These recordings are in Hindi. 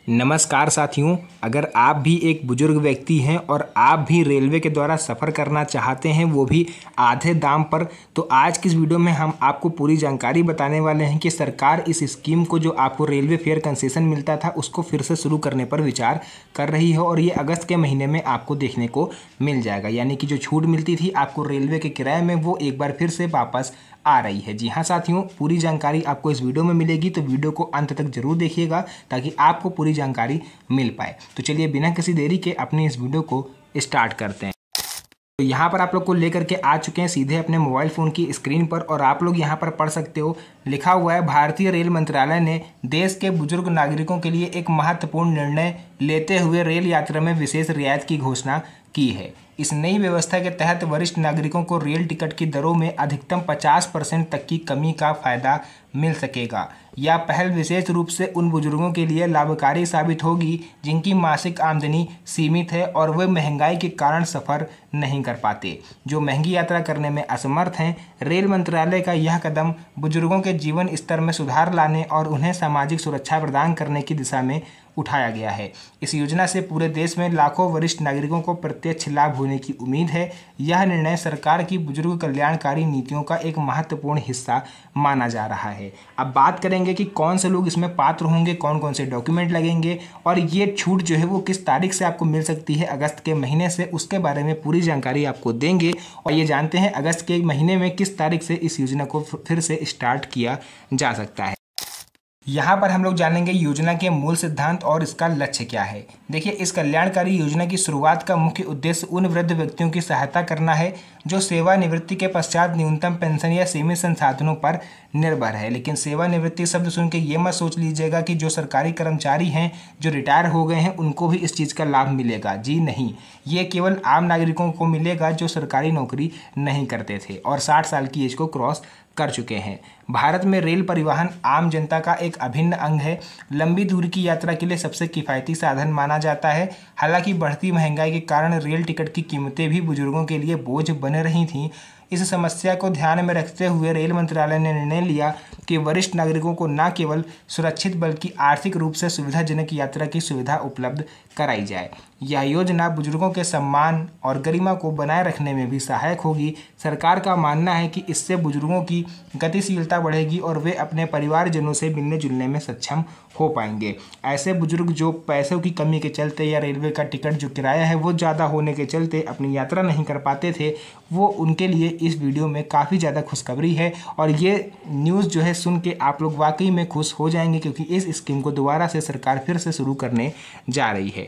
नमस्कार साथियों, अगर आप भी एक बुजुर्ग व्यक्ति हैं और आप भी रेलवे के द्वारा सफ़र करना चाहते हैं, वो भी आधे दाम पर, तो आज की इस वीडियो में हम आपको पूरी जानकारी बताने वाले हैं कि सरकार इस स्कीम को, जो आपको रेलवे फेयर कंसेशन मिलता था, उसको फिर से शुरू करने पर विचार कर रही है और ये अगस्त के महीने में आपको देखने को मिल जाएगा। यानी कि जो छूट मिलती थी आपको रेलवे के किराए में, वो एक बार फिर से वापस आ रही है। जी हाँ साथियों, पूरी जानकारी आपको इस वीडियो में मिलेगी, तो वीडियो को अंत तक जरूर देखिएगा ताकि आपको पूरी जानकारी मिल पाए। तो चलिए बिना किसी देरी के अपनी इस वीडियो को स्टार्ट करते हैं। तो यहाँ पर आप लोग को लेकर के आ चुके हैं सीधे अपने मोबाइल फ़ोन की स्क्रीन पर, और आप लोग यहाँ पर पढ़ सकते हो, लिखा हुआ है भारतीय रेल मंत्रालय ने देश के बुजुर्ग नागरिकों के लिए एक महत्वपूर्ण निर्णय लेते हुए रेल यात्रा में विशेष रियायत की घोषणा की है। इस नई व्यवस्था के तहत वरिष्ठ नागरिकों को रेल टिकट की दरों में अधिकतम 50% तक की कमी का फायदा मिल सकेगा। यह पहल विशेष रूप से उन बुजुर्गों के लिए लाभकारी साबित होगी जिनकी मासिक आमदनी सीमित है और वे महंगाई के कारण सफ़र नहीं कर पाते, जो महंगी यात्रा करने में असमर्थ हैं। रेल मंत्रालय का यह कदम बुजुर्गों के जीवन स्तर में सुधार लाने और उन्हें सामाजिक सुरक्षा प्रदान करने की दिशा में उठाया गया है। इस योजना से पूरे देश में लाखों वरिष्ठ नागरिकों को प्रत्यक्ष लाभ होने की उम्मीद है। यह निर्णय सरकार की बुजुर्ग कल्याणकारी नीतियों का एक महत्वपूर्ण हिस्सा माना जा रहा है। अब बात करेंगे कि कौन से लोग इसमें पात्र होंगे, कौन कौन से डॉक्यूमेंट लगेंगे और ये छूट जो है वो किस तारीख से आपको मिल सकती है अगस्त के महीने से, उसके बारे में पूरी जानकारी आपको देंगे। और ये जानते हैं अगस्त के महीने में किस तारीख से इस योजना को फिर से स्टार्ट किया जा सकता है। यहाँ पर हम लोग जानेंगे योजना के मूल सिद्धांत और इसका लक्ष्य क्या है। देखिए, इस कल्याणकारी योजना की शुरुआत का मुख्य उद्देश्य उन वृद्ध व्यक्तियों की सहायता करना है जो सेवानिवृत्ति के पश्चात न्यूनतम पेंशन या सीमित संसाधनों पर निर्भर है। लेकिन सेवानिवृत्ति शब्द सुन के ये मत सोच लीजिएगा कि जो सरकारी कर्मचारी हैं, जो रिटायर हो गए हैं, उनको भी इस चीज़ का लाभ मिलेगा। जी नहीं, ये केवल आम नागरिकों को मिलेगा जो सरकारी नौकरी नहीं करते थे और 60 साल की एज को क्रॉस कर चुके हैं। भारत में रेल परिवहन आम जनता का एक अभिन्न अंग है। लंबी दूरी की यात्रा के लिए सबसे किफ़ायती साधन माना जाता है। हालांकि बढ़ती महंगाई के कारण रेल टिकट की कीमतें भी बुजुर्गों के लिए बोझ बन रही थीं। इस समस्या को ध्यान में रखते हुए रेल मंत्रालय ने निर्णय लिया कि वरिष्ठ नागरिकों को न केवल सुरक्षित बल्कि आर्थिक रूप से सुविधाजनक यात्रा की सुविधा उपलब्ध कराई जाए। यह योजना बुजुर्गों के सम्मान और गरिमा को बनाए रखने में भी सहायक होगी। सरकार का मानना है कि इससे बुजुर्गों की गतिशीलता बढ़ेगी और वे अपने परिवारजनों से मिलने जुलने में सक्षम हो पाएंगे। ऐसे बुजुर्ग जो पैसों की कमी के चलते या रेलवे का टिकट जो किराया है वो ज़्यादा होने के चलते अपनी यात्रा नहीं कर पाते थे, वो उनके लिए इस वीडियो में काफ़ी ज़्यादा खुशखबरी है। और ये न्यूज़ जो है सुन के आप लोग वाकई में खुश हो जाएंगे, क्योंकि इस स्कीम को दोबारा से सरकार फिर से शुरू करने जा रही है।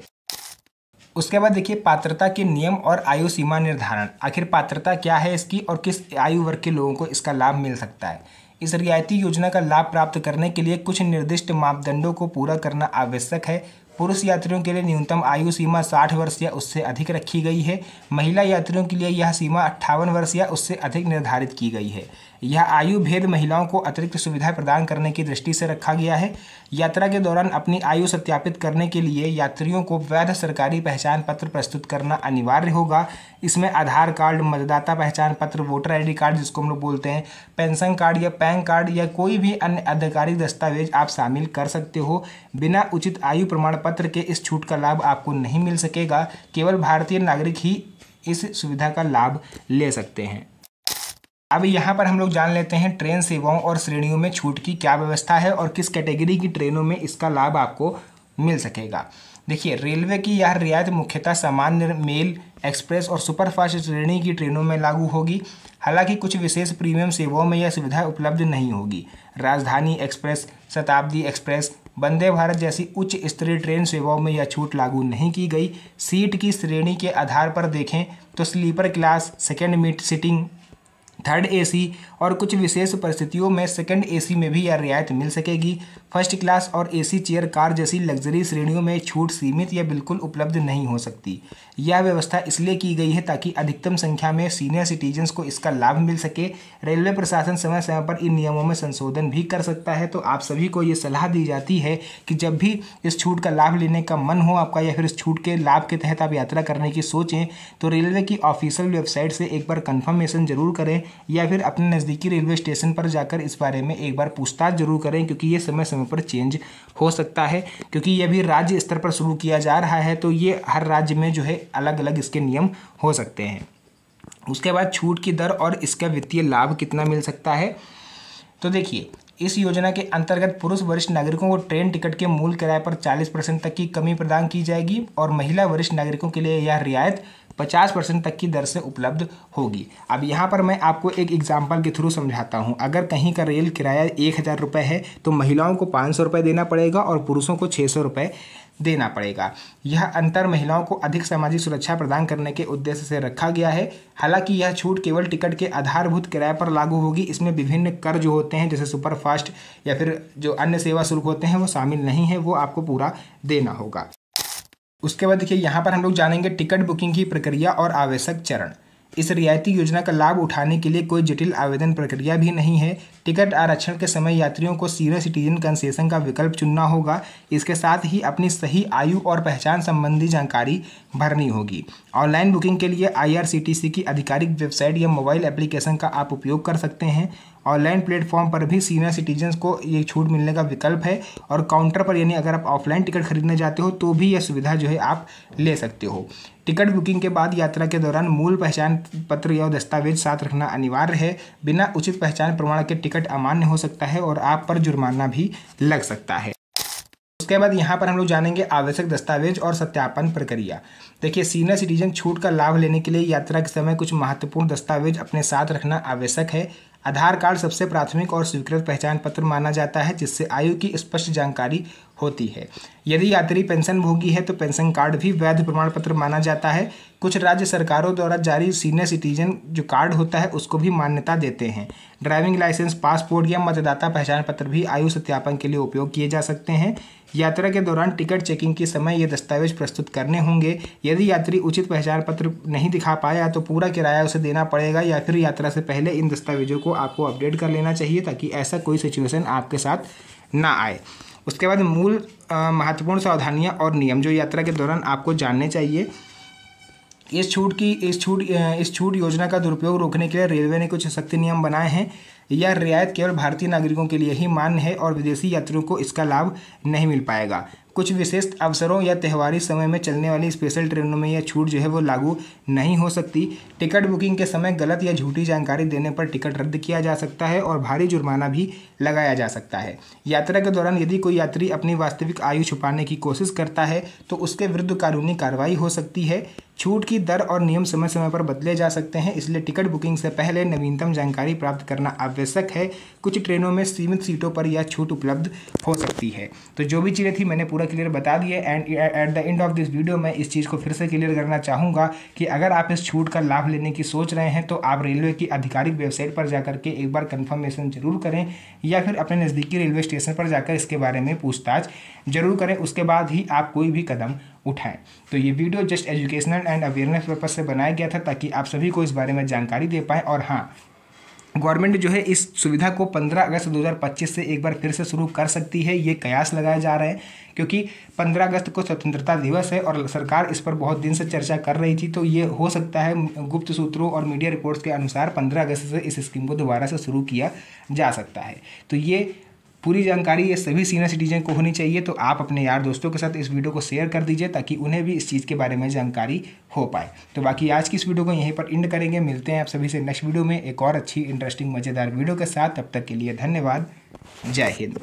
उसके बाद देखिए, पात्रता के नियम और आयु सीमा निर्धारण। आखिर पात्रता क्या है इसकी और किस आयु वर्ग के लोगों को इसका लाभ मिल सकता है। इस रियायती योजना का लाभ प्राप्त करने के लिए कुछ निर्दिष्ट मापदंडों को पूरा करना आवश्यक है। पुरुष यात्रियों के लिए न्यूनतम आयु सीमा 60 वर्ष या उससे अधिक रखी गई है। महिला यात्रियों के लिए यह सीमा 58 वर्ष या उससे अधिक निर्धारित की गई है। यह आयु भेद महिलाओं को अतिरिक्त सुविधा प्रदान करने की दृष्टि से रखा गया है। यात्रा के दौरान अपनी आयु सत्यापित करने के लिए यात्रियों को वैध सरकारी पहचान पत्र प्रस्तुत करना अनिवार्य होगा। इसमें आधार कार्ड, मतदाता पहचान पत्र, वोटर ID कार्ड जिसको हम लोग बोलते हैं, पेंशन कार्ड या पैन कार्ड या कोई भी अन्य आधिकारिक दस्तावेज आप शामिल कर सकते हो। बिना उचित आयु प्रमाण पत्र के इस छूट का लाभ आपको नहीं मिल सकेगा। केवल भारतीय नागरिक ही इस सुविधा का लाभ ले सकते हैं। अब यहाँ पर हम लोग जान लेते हैं ट्रेन सेवाओं और श्रेणियों में छूट की क्या व्यवस्था है और किस कैटेगरी की ट्रेनों में इसका लाभ आपको मिल सकेगा। देखिए, रेलवे की यह रियायत मुख्यतः सामान्य, मेल, एक्सप्रेस और सुपरफास्ट श्रेणी की ट्रेनों में लागू होगी। हालांकि कुछ विशेष प्रीमियम सेवाओं में यह सुविधा उपलब्ध नहीं होगी। राजधानी एक्सप्रेस, शताब्दी एक्सप्रेस, वंदे भारत जैसी उच्च स्तरीय ट्रेन सेवाओं में यह छूट लागू नहीं की गई। सीट की श्रेणी के आधार पर देखें तो स्लीपर क्लास, सेकेंड मीट सीटिंग, थर्ड AC और कुछ विशेष परिस्थितियों में सेकंड AC में भी यह रियायत मिल सकेगी। फर्स्ट क्लास और AC चेयर कार जैसी लग्जरी श्रेणियों में छूट सीमित या बिल्कुल उपलब्ध नहीं हो सकती। यह व्यवस्था इसलिए की गई है ताकि अधिकतम संख्या में सीनियर सिटीजन्स को इसका लाभ मिल सके। रेलवे प्रशासन समय समय पर इन नियमों में संशोधन भी कर सकता है। तो आप सभी को ये सलाह दी जाती है कि जब भी इस छूट का लाभ लेने का मन हो आपका, या फिर इस छूट के लाभ के तहत आप यात्रा करने की सोचें, तो रेलवे की ऑफिशियल वेबसाइट से एक बार कन्फर्मेशन जरूर करें या फिर अपने नज़दीकी रेलवे स्टेशन पर जाकर इस बारे में एक बार पूछताछ जरूर करें, क्योंकि ये समय समय पर चेंज हो सकता है, क्योंकि ये भी राज्य स्तर पर शुरू किया जा रहा है। तो ये हर राज्य में जो है अलग अलग इसके नियम हो सकते हैं। उसके बाद छूट की दर और इसका वित्तीय लाभ कितना मिल सकता है। तो देखिए, इस योजना के अंतर्गत पुरुष वरिष्ठ नागरिकों को ट्रेन टिकट के मूल किराए पर 40% तक की कमी प्रदान की जाएगी और महिला वरिष्ठ नागरिकों के लिए यह रियायत 50% तक की दर से उपलब्ध होगी। अब यहाँ पर मैं आपको एक एग्जाम्पल के थ्रू समझाता हूँ। अगर कहीं का रेल किराया 1000 रुपये है तो महिलाओं को 500 रुपये देना पड़ेगा और पुरुषों को 600 रुपये देना पड़ेगा। यह अंतर महिलाओं को अधिक सामाजिक सुरक्षा प्रदान करने के उद्देश्य से रखा गया है। हालांकि यह छूट केवल टिकट के आधारभूत किराए पर लागू होगी। इसमें विभिन्न कर जो होते हैं, जैसे सुपरफास्ट या फिर जो अन्य सेवा शुल्क होते हैं, वो शामिल नहीं है, वो आपको पूरा देना होगा। उसके बाद देखिए, यहाँ पर हम लोग जानेंगे टिकट बुकिंग की प्रक्रिया और आवश्यक चरण। इस रियायती योजना का लाभ उठाने के लिए कोई जटिल आवेदन प्रक्रिया भी नहीं है। टिकट आरक्षण के समय यात्रियों को सीनियर सिटीजन कंसेशन का विकल्प चुनना होगा। इसके साथ ही अपनी सही आयु और पहचान संबंधी जानकारी भरनी होगी। ऑनलाइन बुकिंग के लिए IRCTC की आधिकारिक वेबसाइट या मोबाइल एप्लीकेशन का आप उपयोग कर सकते हैं। ऑनलाइन प्लेटफॉर्म पर भी सीनियर सिटीजन्स को ये छूट मिलने का विकल्प है और काउंटर पर, यानी अगर आप ऑफलाइन टिकट खरीदने जाते हो तो भी यह सुविधा जो है आप ले सकते हो। टिकट बुकिंग के बाद यात्रा के दौरान मूल पहचान पत्र या दस्तावेज साथ रखना अनिवार्य है। बिना उचित पहचान प्रमाण के टिकट अमान्य हो सकता है और आप पर जुर्माना भी लग सकता है। उसके बाद यहाँ पर हम लोग जानेंगे आवश्यक दस्तावेज और सत्यापन प्रक्रिया। देखिए, सीनियर सिटीजन छूट का लाभ लेने के लिए यात्रा के समय कुछ महत्वपूर्ण दस्तावेज अपने साथ रखना आवश्यक है। आधार कार्ड सबसे प्राथमिक और स्वीकृत पहचान पत्र माना जाता है, जिससे आयु की स्पष्ट जानकारी होती है। यदि यात्री पेंशन भोगी है तो पेंशन कार्ड भी वैध प्रमाण पत्र माना जाता है। कुछ राज्य सरकारों द्वारा जारी सीनियर सिटीजन जो कार्ड होता है उसको भी मान्यता देते हैं। ड्राइविंग लाइसेंस, पासपोर्ट या मतदाता पहचान पत्र भी आयु सत्यापन के लिए उपयोग किए जा सकते हैं। यात्रा के दौरान टिकट चेकिंग के समय ये दस्तावेज प्रस्तुत करने होंगे। यदि यात्री उचित पहचान पत्र नहीं दिखा पाया तो पूरा किराया उसे देना पड़ेगा, या फिर यात्रा से पहले इन दस्तावेजों को आपको अपडेट कर लेना चाहिए ताकि ऐसा कोई सिचुएशन आपके साथ ना आए। उसके बाद मूल महत्वपूर्ण सावधानियां और नियम जो यात्रा के दौरान आपको जानने चाहिए। इस छूट योजना का दुरुपयोग रोकने के लिए रेलवे ने कुछ सख्त नियम बनाए हैं। यह रियायत केवल भारतीय नागरिकों के लिए ही मान्य है और विदेशी यात्रियों को इसका लाभ नहीं मिल पाएगा। कुछ विशेष अवसरों या त्यौहारी समय में चलने वाली स्पेशल ट्रेनों में यह छूट जो है वो लागू नहीं हो सकती। टिकट बुकिंग के समय गलत या झूठी जानकारी देने पर टिकट रद्द किया जा सकता है और भारी जुर्माना भी लगाया जा सकता है। यात्रा के दौरान यदि कोई यात्री अपनी वास्तविक आयु छुपाने की कोशिश करता है तो उसके विरुद्ध कानूनी कार्रवाई हो सकती है। छूट की दर और नियम समय समय पर बदले जा सकते हैं, इसलिए टिकट बुकिंग से पहले नवीनतम जानकारी प्राप्त करना आवश्यक है। कुछ ट्रेनों में सीमित सीटों पर यह छूट उपलब्ध हो सकती है। तो जो भी चीज़ें थी मैंने पूरा क्लियर बता दी है। And at the end of this video मैं इस चीज़ को फिर से क्लियर करना चाहूँगा कि अगर आप इस छूट का लाभ लेने की सोच रहे हैं तो आप रेलवे की आधिकारिक वेबसाइट पर जाकर के एक बार कन्फर्मेशन जरूर करें, या फिर अपने नज़दीकी रेलवे स्टेशन पर जाकर इसके बारे में पूछताछ जरूर करें। उसके बाद ही आप कोई भी कदम उठाएं। तो ये video just educational and awareness purpose से बनाया गया था ताकि आप सभी को इस बारे में जानकारी दे पाएँ। और हाँ, गवर्नमेंट जो है इस सुविधा को 15 अगस्त 2025 से एक बार फिर से शुरू कर सकती है। ये कयास लगाए जा रहे हैं क्योंकि 15 अगस्त को स्वतंत्रता दिवस है और सरकार इस पर बहुत दिन से चर्चा कर रही थी। तो ये हो सकता है गुप्त सूत्रों और मीडिया रिपोर्ट्स के अनुसार 15 अगस्त से इस स्कीम को दोबारा से शुरू किया जा सकता है। तो ये पूरी जानकारी ये सभी सीनियर सिटीजन को होनी चाहिए। तो आप अपने यार दोस्तों के साथ इस वीडियो को शेयर कर दीजिए ताकि उन्हें भी इस चीज़ के बारे में जानकारी हो पाए। तो बाकी आज की इस वीडियो को यहीं पर एंड करेंगे। मिलते हैं आप सभी से नेक्स्ट वीडियो में एक और अच्छी इंटरेस्टिंग मज़ेदार वीडियो के साथ। तब तक के लिए धन्यवाद। जय हिंद।